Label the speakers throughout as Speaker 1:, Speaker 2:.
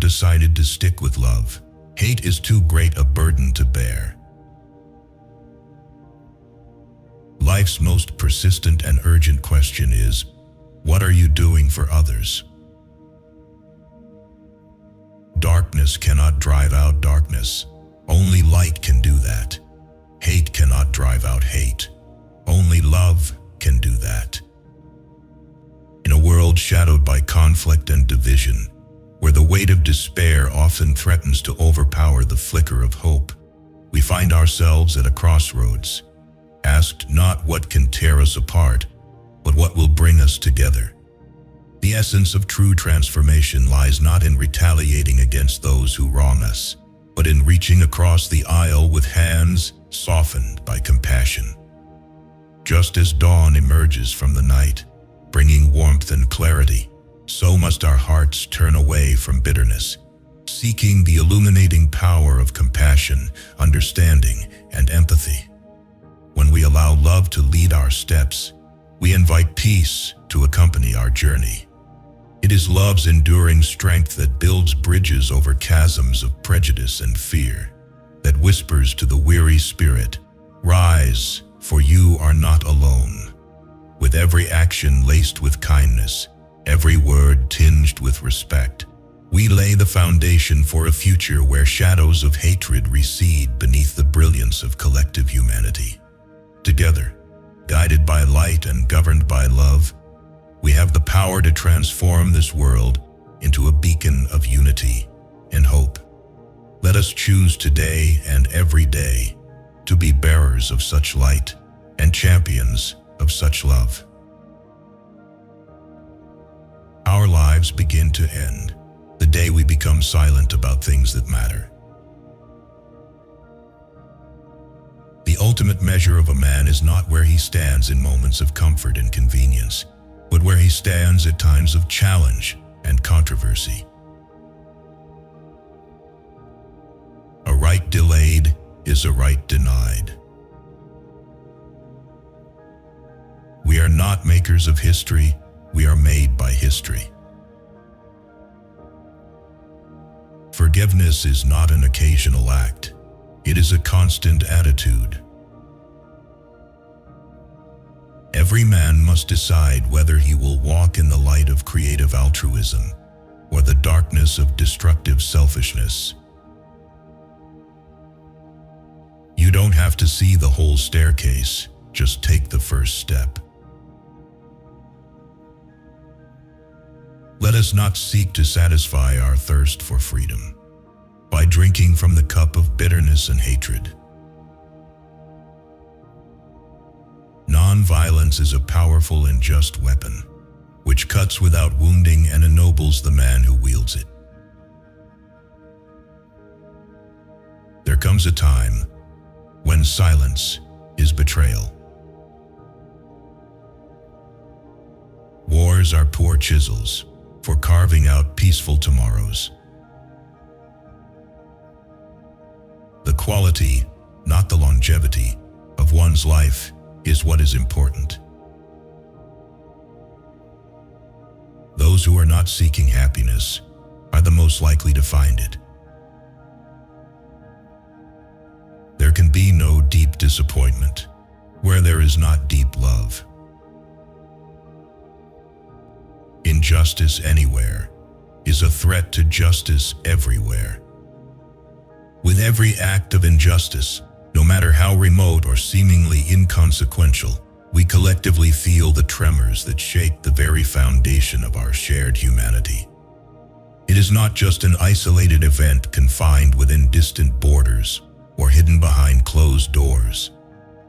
Speaker 1: decided to stick with love. Hate is too great a burden to bear. Life's most persistent and urgent question is, what are you doing for others? Darkness cannot drive out darkness. Only light can do that. Hate cannot drive out hate. Only love can do that. In a world shadowed by conflict and division, where the weight of despair often threatens to overpower the flicker of hope, we find ourselves at a crossroads, asked not what can tear us apart, but what will bring us together. The essence of true transformation lies not in retaliating against those who wrong us, but in reaching across the aisle with hands softened by compassion. Just as dawn emerges from the night, bringing warmth and clarity, so must our hearts turn away from bitterness, seeking the illuminating power of compassion, understanding, and empathy. When we allow love to lead our steps, we invite peace to accompany our journey. It is love's enduring strength that builds bridges over chasms of prejudice and fear, that whispers to the weary spirit, "Rise, for you are not alone." With every action laced with kindness, every word tinged with respect, we lay the foundation for a future where shadows of hatred recede beneath the brilliance of collective humanity. Together, guided by light and governed by love, we have the power to transform this world into a beacon of unity and hope. Let us choose today and every day to be bearers of such light and champions of such love. Our lives begin to end the day we become silent about things that matter. The ultimate measure of a man is not where he stands in moments of comfort and convenience, but where he stands at times of challenge and controversy. A right delayed is a right denied. We are not makers of history, we are made by history. Forgiveness is not an occasional act, it is a constant attitude. Every man must decide whether he will walk in the light of creative altruism or the darkness of destructive selfishness. You don't have to see the whole staircase, just take the first step. Let us not seek to satisfy our thirst for freedom by drinking from the cup of bitterness and hatred. Non-violence is a powerful and just weapon, which cuts without wounding and ennobles the man who wields it. There comes a time when silence is betrayal. Wars are poor chisels for carving out peaceful tomorrows. The quality, not the longevity, of one's life is what is important. Those who are not seeking happiness are the most likely to find it. There can be no deep disappointment where there is not deep love. Injustice anywhere is a threat to justice everywhere. With every act of injustice, no matter how remote or seemingly inconsequential, we collectively feel the tremors that shake the very foundation of our shared humanity. It is not just an isolated event confined within distant borders or hidden behind closed doors,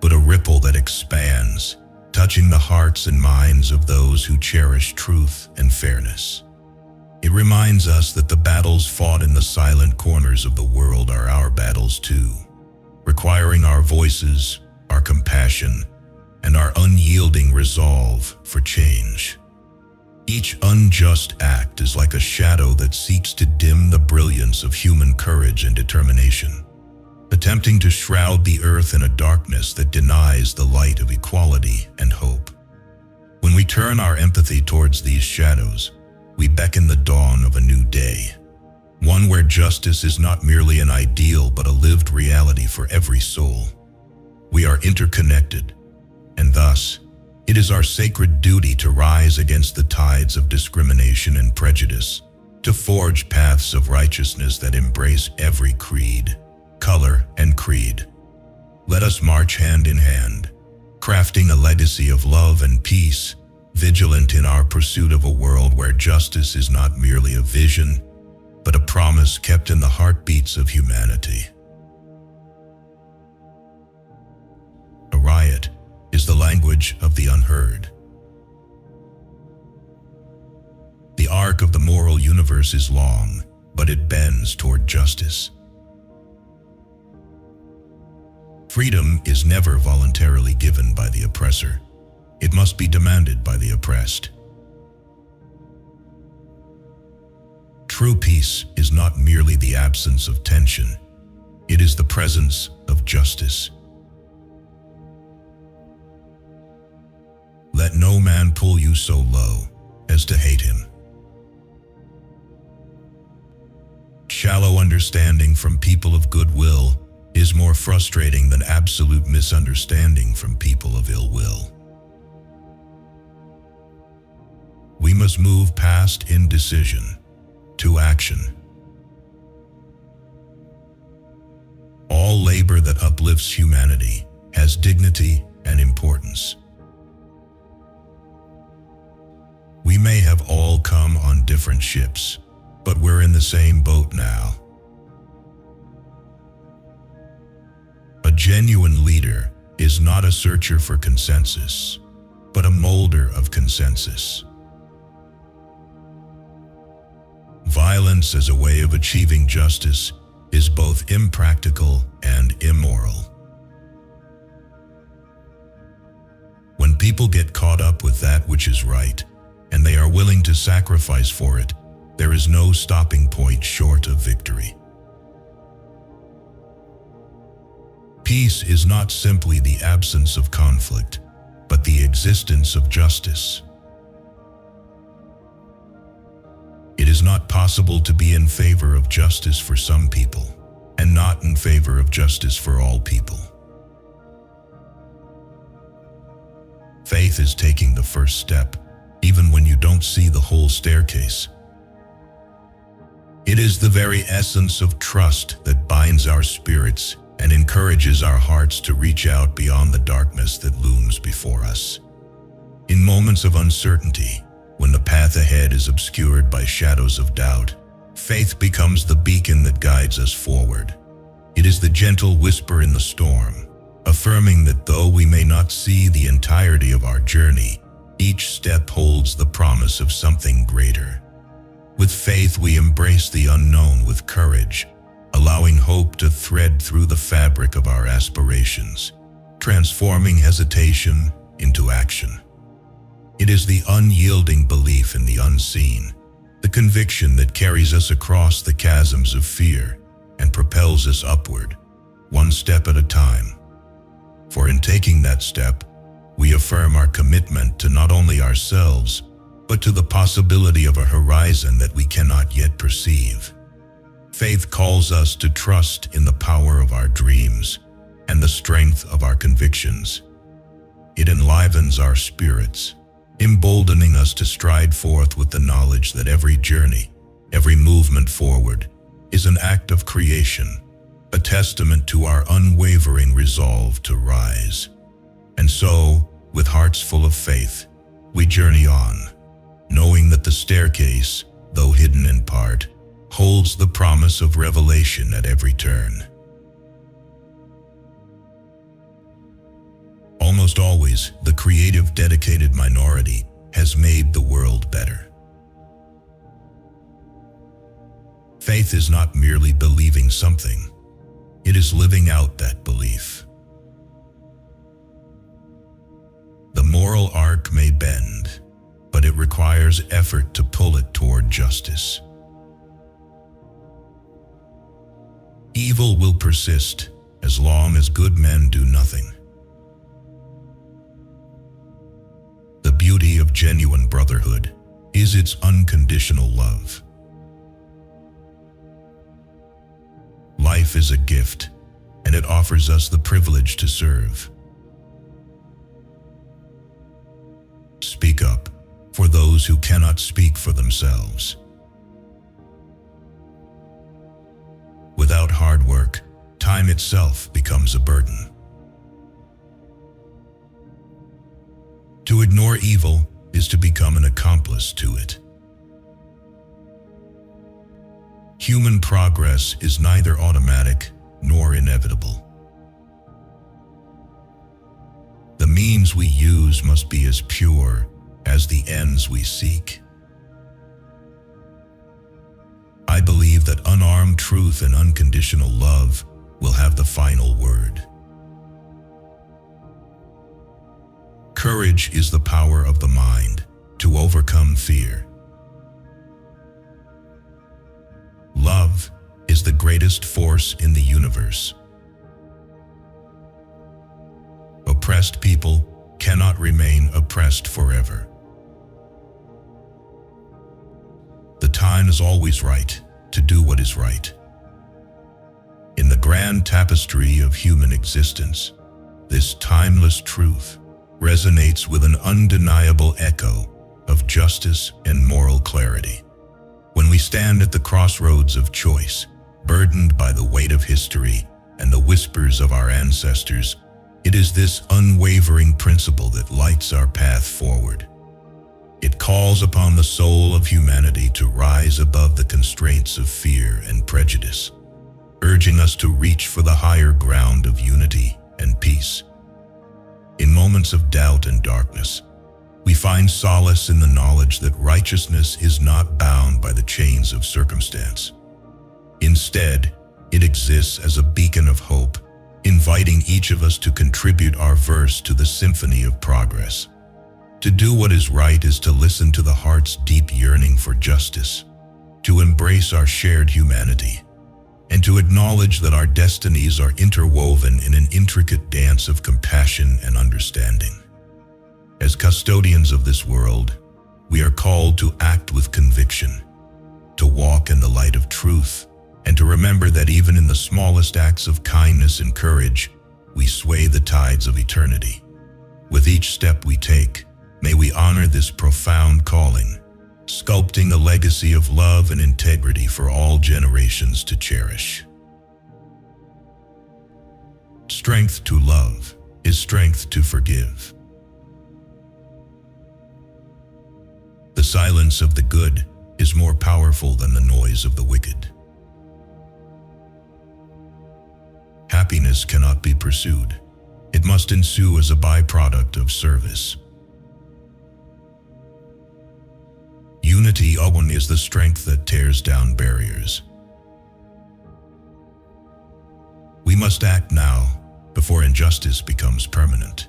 Speaker 1: but a ripple that expands, touching the hearts and minds of those who cherish truth and fairness. It reminds us that the battles fought in the silent corners of the world are our battles too, requiring our voices, our compassion, and our unyielding resolve for change. Each unjust act is like a shadow that seeks to dim the brilliance of human courage and determination, attempting to shroud the earth in a darkness that denies the light of equality and hope. When we turn our empathy towards these shadows, we beckon the dawn of a new day, one where justice is not merely an ideal but a lived reality for every soul. We are interconnected, and thus, it is our sacred duty to rise against the tides of discrimination and prejudice, to forge paths of righteousness that embrace every creed, color, and creed. Let us march hand in hand, crafting a legacy of love and peace, vigilant in our pursuit of a world where justice is not merely a vision, but a promise kept in the heartbeats of humanity. A riot is the language of the unheard. The arc of the moral universe is long, but it bends toward justice. Freedom is never voluntarily given by the oppressor. It must be demanded by the oppressed. True peace is not merely the absence of tension. It is the presence of justice. Let no man pull you so low as to hate him. Shallow understanding from people of goodwill is more frustrating than absolute misunderstanding from people of ill will. We must move past indecision to action. All labor that uplifts humanity has dignity and importance. We may have all come on different ships, but we're in the same boat now. A genuine leader is not a searcher for consensus, but a molder of consensus. Violence as a way of achieving justice is both impractical and immoral. When people get caught up with that which is right, and they are willing to sacrifice for it, there is no stopping point short of victory. Peace is not simply the absence of conflict, but the existence of justice. It is not possible to be in favor of justice for some people, and not in favor of justice for all people. Faith is taking the first step, even when you don't see the whole staircase. It is the very essence of trust that binds our spirits and encourages our hearts to reach out beyond the darkness that looms before us. In moments of uncertainty, when the path ahead is obscured by shadows of doubt, faith becomes the beacon that guides us forward. It is the gentle whisper in the storm, affirming that though we may not see the entirety of our journey, each step holds the promise of something greater. With faith, we embrace the unknown with courage, allowing hope to thread through the fabric of our aspirations, transforming hesitation into action. It is the unyielding belief in the unseen, the conviction that carries us across the chasms of fear and propels us upward, one step at a time. For in taking that step, we affirm our commitment to not only ourselves, but to the possibility of a horizon that we cannot yet perceive. Faith calls us to trust in the power of our dreams and the strength of our convictions. It enlivens our spirits, emboldening us to stride forth with the knowledge that every journey, every movement forward, is an act of creation, a testament to our unwavering resolve to rise. And so, with hearts full of faith, we journey on, knowing that the staircase, though hidden in part, holds the promise of revelation at every turn. Almost always, the creative, dedicated minority has made the world better. Faith is not merely believing something, it is living out that belief. The moral arc may bend, but it requires effort to pull it toward justice. Evil will persist as long as good men do nothing. The beauty of genuine brotherhood is its unconditional love. Life is a gift, and it offers us the privilege to serve. Speak up for those who cannot speak for themselves. Without hard work, time itself becomes a burden. To ignore evil is to become an accomplice to it. Human progress is neither automatic nor inevitable. The means we use must be as pure as the ends we seek. I believe that unarmed truth and unconditional love will have the final word. Courage is the power of the mind to overcome fear. Love is the greatest force in the universe. Oppressed people cannot remain oppressed forever. The time is always right to do what is right. In the grand tapestry of human existence, this timeless truth resonates with an undeniable echo of justice and moral clarity. When we stand at the crossroads of choice, burdened by the weight of history and the whispers of our ancestors, it is this unwavering principle that lights our path forward. It calls upon the soul of humanity to rise above the constraints of fear and prejudice, urging us to reach for the higher ground of unity and peace. In moments of doubt and darkness, we find solace in the knowledge that righteousness is not bound by the chains of circumstance. Instead, it exists as a beacon of hope, inviting each of us to contribute our verse to the symphony of progress. To do what is right is to listen to the heart's deep yearning for justice, to embrace our shared humanity, and to acknowledge that our destinies are interwoven in an intricate dance of compassion and understanding. As custodians of this world, we are called to act with conviction, to walk in the light of truth, and to remember that even in the smallest acts of kindness and courage, we sway the tides of eternity. With each step we take, may we honor this profound calling, sculpting a legacy of love and integrity for all generations to cherish. Strength to love is strength to forgive. The silence of the good is more powerful than the noise of the wicked. Happiness cannot be pursued. It must ensue as a byproduct of service. Unity alone is the strength that tears down barriers. We must act now before injustice becomes permanent.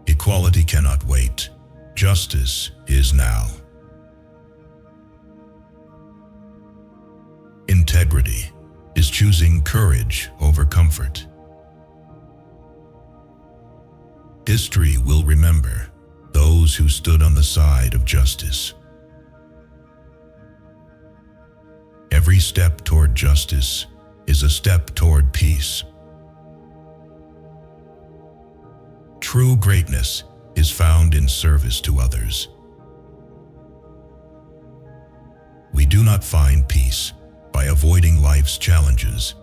Speaker 1: Equality cannot wait. Justice is now. Integrity is choosing courage over comfort. History will remember those who stood on the side of justice. Every step toward justice is a step toward peace. True greatness is found in service to others. We do not find peace by avoiding life's challenges.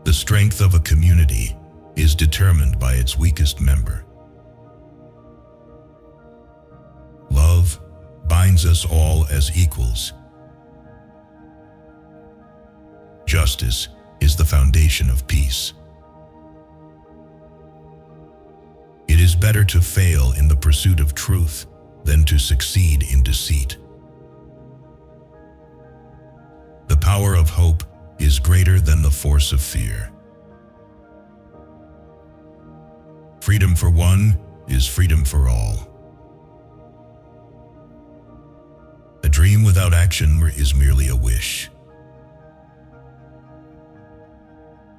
Speaker 1: The strength of a community is determined by its weakest member. Love binds us all as equals. Justice is the foundation of peace. It is better to fail in the pursuit of truth than to succeed in deceit. The power of hope is greater than the force of fear. Freedom for one is freedom for all. A dream without action is merely a wish.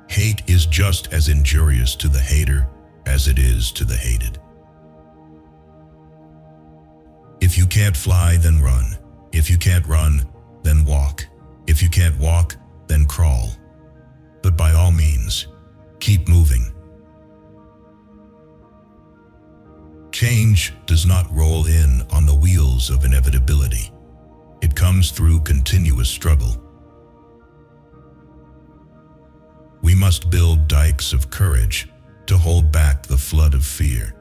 Speaker 1: Hate is just as injurious to the hater as it is to the hated. If you can't fly, then run. If you can't run, then walk. If you can't walk, then crawl. But by all means, keep moving. Change does not roll in on the wheels of inevitability. It comes through continuous struggle. We must build dikes of courage to hold back the flood of fear.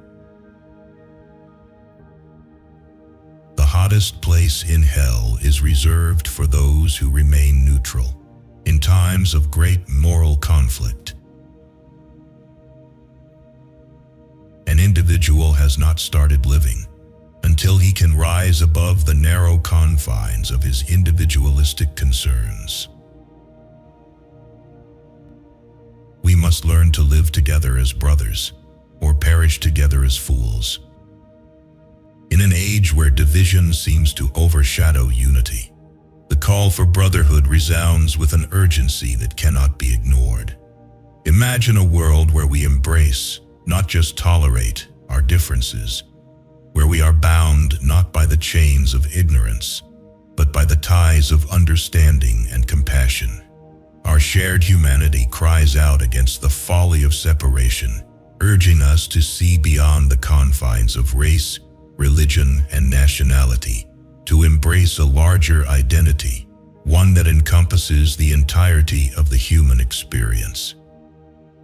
Speaker 1: The hottest place in hell is reserved for those who remain neutral in times of great moral conflict. An individual has not started living until he can rise above the narrow confines of his individualistic concerns. We must learn to live together as brothers, or perish together as fools. In an age where division seems to overshadow unity, the call for brotherhood resounds with an urgency that cannot be ignored. Imagine a world where we embrace, not just tolerate, our differences, where we are bound not by the chains of ignorance, but by the ties of understanding and compassion. Our shared humanity cries out against the folly of separation, urging us to see beyond the confines of race, religion, and nationality, to embrace a larger identity, one that encompasses the entirety of the human experience.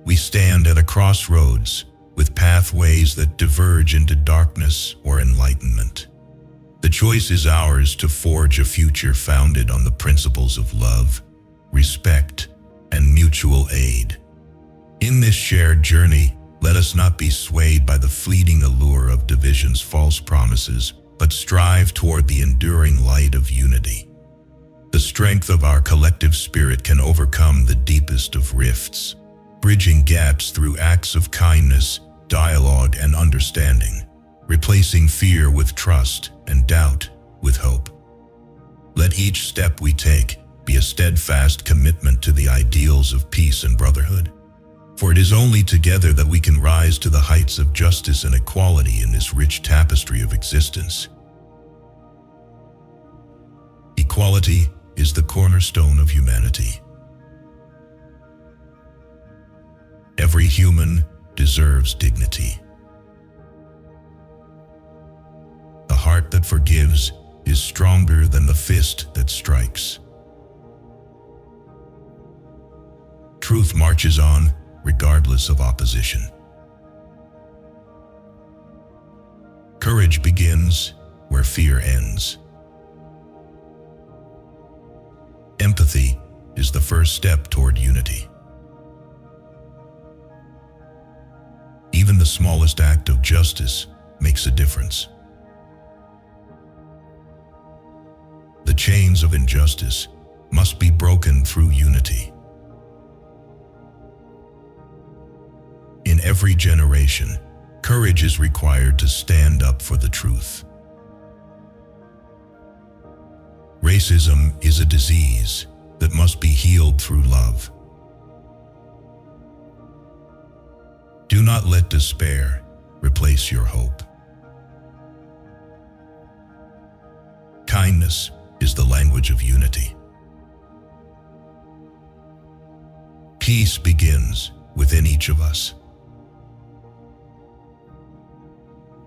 Speaker 1: We stand at a crossroads, with pathways that diverge into darkness or enlightenment. The choice is ours to forge a future founded on the principles of love, respect, and mutual aid. In this shared journey, let us not be swayed by the fleeting allure of division's false promises, but strive toward the enduring light of unity. The strength of our collective spirit can overcome the deepest of rifts, bridging gaps through acts of kindness, dialogue, and understanding, replacing fear with trust and doubt with hope. Let each step we take be a steadfast commitment to the ideals of peace and brotherhood. For it is only together that we can rise to the heights of justice and equality in this rich tapestry of existence. Equality is the cornerstone of humanity. Every human deserves dignity. The heart that forgives is stronger than the fist that strikes. Truth marches on regardless of opposition. Courage begins where fear ends. Empathy is the first step toward unity. Even the smallest act of justice makes a difference. The chains of injustice must be broken through unity. In every generation, courage is required to stand up for the truth. Racism is a disease that must be healed through love. Do not let despair replace your hope. Kindness is the language of unity. Peace begins within each of us.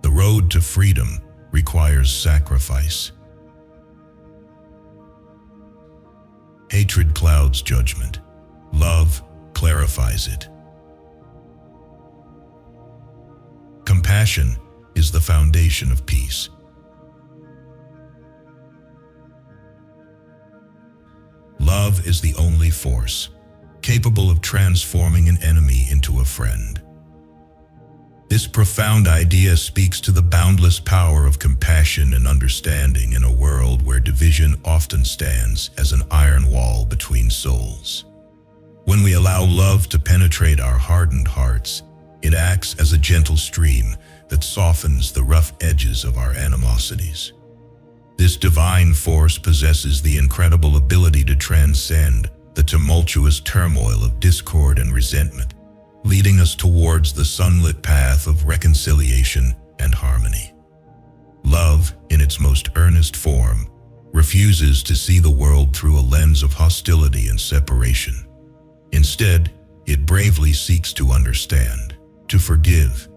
Speaker 1: The road to freedom requires sacrifice. Hatred clouds judgment. Love clarifies it. Compassion is the foundation of peace. Love is the only force capable of transforming an enemy into a friend. This profound idea speaks to the boundless power of compassion and understanding in a world where division often stands as an iron wall between souls. When we allow love to penetrate our hardened hearts, it acts as a gentle stream that softens the rough edges of our animosities. This divine force possesses the incredible ability to transcend the tumultuous turmoil of discord and resentment, leading us towards the sunlit path of reconciliation and harmony. Love, in its most earnest form, refuses to see the world through a lens of hostility and separation. Instead, it bravely seeks to understand, to forgive,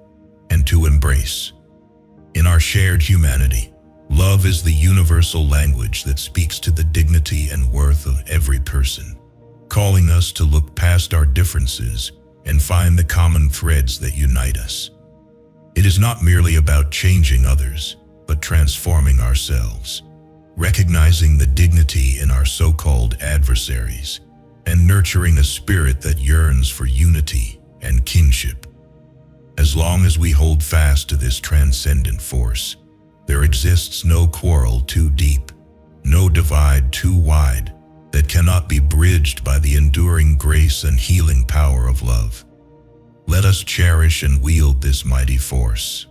Speaker 1: and to embrace. In our shared humanity, love is the universal language that speaks to the dignity and worth of every person, calling us to look past our differences and find the common threads that unite us. It is not merely about changing others, but transforming ourselves, recognizing the dignity in our so-called adversaries, and nurturing a spirit that yearns for unity and kinship. As long as we hold fast to this transcendent force, there exists no quarrel too deep, no divide too wide, that cannot be bridged by the enduring grace and healing power of love. Let us cherish and wield this mighty force,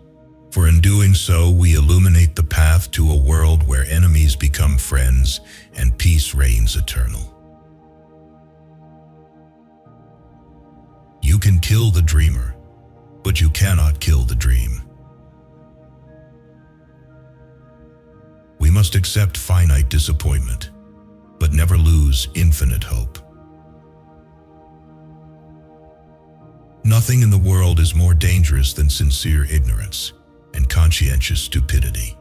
Speaker 1: for in doing so we illuminate the path to a world where enemies become friends and peace reigns eternal. You can kill the dreamer, but you cannot kill the dream. We must accept finite disappointment, but never lose infinite hope. Nothing in the world is more dangerous than sincere ignorance and conscientious stupidity.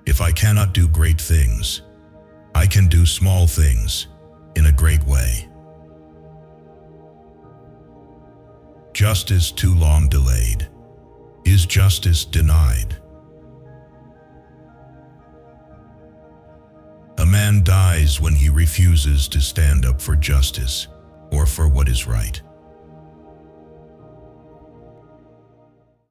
Speaker 1: If I cannot do great things, I can do small things in a great way. Justice too long delayed is justice denied. A man dies when he refuses to stand up for justice or for what is right.